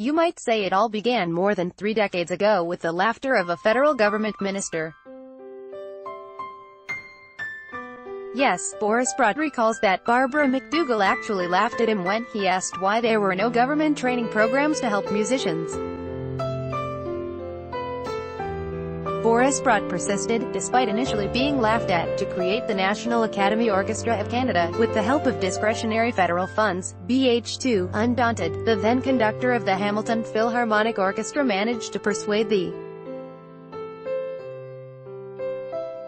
You might say it all began more than 3 decades ago with the laughter of a federal government minister. Yes, Boris Brott recalls that Barbara McDougal actually laughed at him when he asked why there were no government training programs to help musicians. Boris Brott persisted, despite initially being laughed at, to create the National Academy Orchestra of Canada, with the help of discretionary federal funds. BH2, undaunted, the then conductor of the Hamilton Philharmonic Orchestra managed to persuade the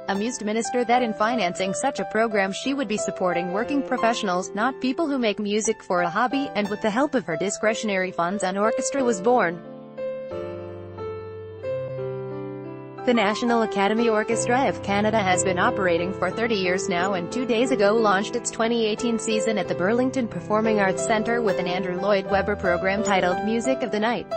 amused minister that in financing such a program she would be supporting working professionals, not people who make music for a hobby, and with the help of her discretionary funds an orchestra was born. The National Academy Orchestra of Canada has been operating for 30 years now and 2 days ago launched its 2018 season at the Burlington Performing Arts Centre with an Andrew Lloyd Webber program titled Music of the Night.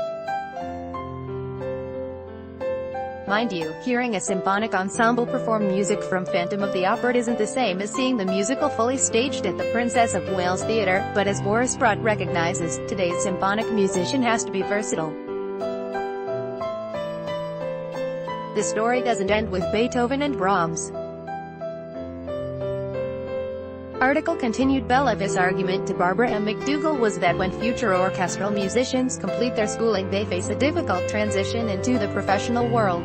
Mind you, hearing a symphonic ensemble perform music from Phantom of the Opera isn't the same as seeing the musical fully staged at the Princess of Wales Theatre, but as Boris Brott recognizes, today's symphonic musician has to be versatile. The story doesn't end with Beethoven and Brahms. Article continued. Bellavis' argument to Barbara McDougal was that when future orchestral musicians complete their schooling they face a difficult transition into the professional world.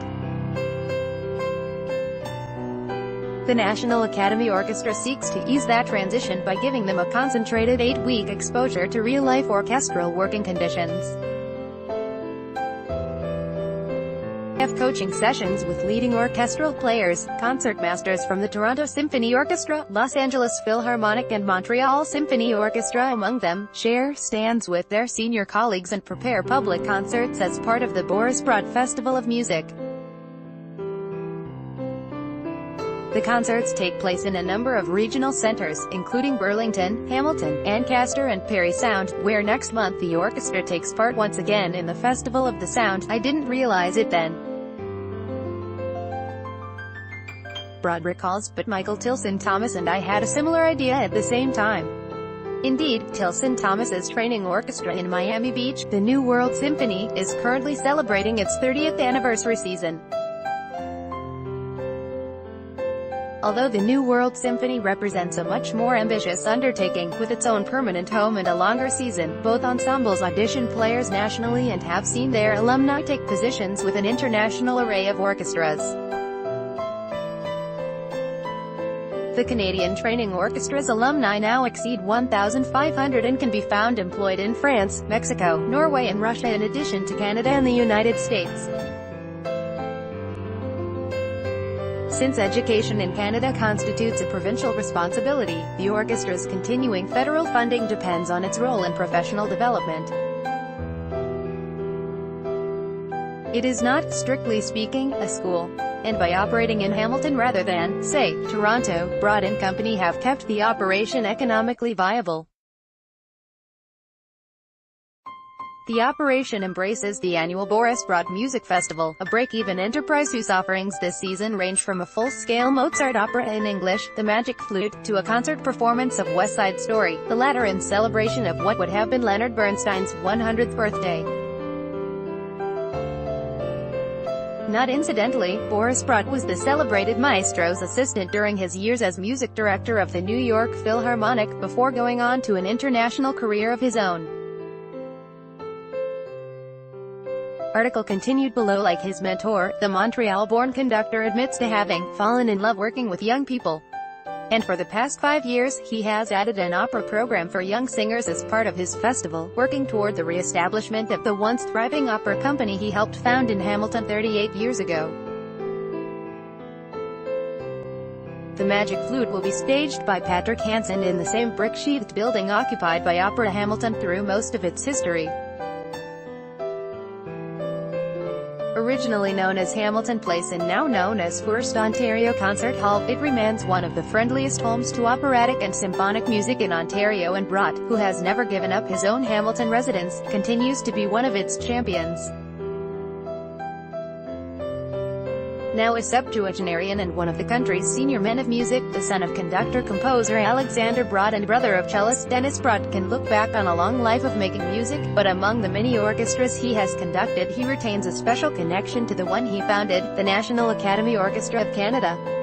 The National Academy Orchestra seeks to ease that transition by giving them a concentrated 8-week exposure to real-life orchestral working conditions. Have coaching sessions with leading orchestral players, concertmasters from the Toronto Symphony Orchestra, Los Angeles Philharmonic and Montreal Symphony Orchestra among them, share stands with their senior colleagues and prepare public concerts as part of the Boris Brott Festival of Music. The concerts take place in a number of regional centers, including Burlington, Hamilton, Ancaster and Parry Sound, where next month the orchestra takes part once again in the Festival of the Sound. I didn't realize it then, Brott recalls, but Michael Tilson Thomas and I had a similar idea at the same time. Indeed, Tilson Thomas's training orchestra in Miami Beach, the New World Symphony, is currently celebrating its 30th anniversary season. Although the New World Symphony represents a much more ambitious undertaking, with its own permanent home and a longer season, both ensembles audition players nationally and have seen their alumni take positions with an international array of orchestras. The Canadian Training Orchestra's alumni now exceed 1,500 and can be found employed in France, Mexico, Norway and Russia in addition to Canada and the United States. Since education in Canada constitutes a provincial responsibility, the orchestra's continuing federal funding depends on its role in professional development. It is not, strictly speaking, a school. And by operating in Hamilton rather than, say, Toronto, Brott & Company have kept the operation economically viable. The operation embraces the annual Boris Brott Music Festival, a break-even enterprise whose offerings this season range from a full-scale Mozart opera in English, The Magic Flute, to a concert performance of West Side Story, the latter in celebration of what would have been Leonard Bernstein's 100th birthday. Not incidentally, Boris Brott was the celebrated maestro's assistant during his years as music director of the New York Philharmonic, before going on to an international career of his own. Article continued below. Like his mentor, the Montreal-born conductor admits to having fallen in love working with young people. And for the past 5 years, he has added an opera program for young singers as part of his festival, working toward the re-establishment of the once thriving opera company he helped found in Hamilton 38 years ago. The Magic Flute will be staged by Patrick Hansen in the same brick-sheathed building occupied by Opera Hamilton through most of its history. Originally known as Hamilton Place and now known as First Ontario Concert Hall, it remains one of the friendliest homes to operatic and symphonic music in Ontario, and Brott, who has never given up his own Hamilton residence, continues to be one of its champions. now a septuagenarian and one of the country's senior men of music, the son of conductor-composer Alexander Brod and brother of cellist Dennis Brod, can look back on a long life of making music, but among the many orchestras he has conducted he retains a special connection to the one he founded, the National Academy Orchestra of Canada.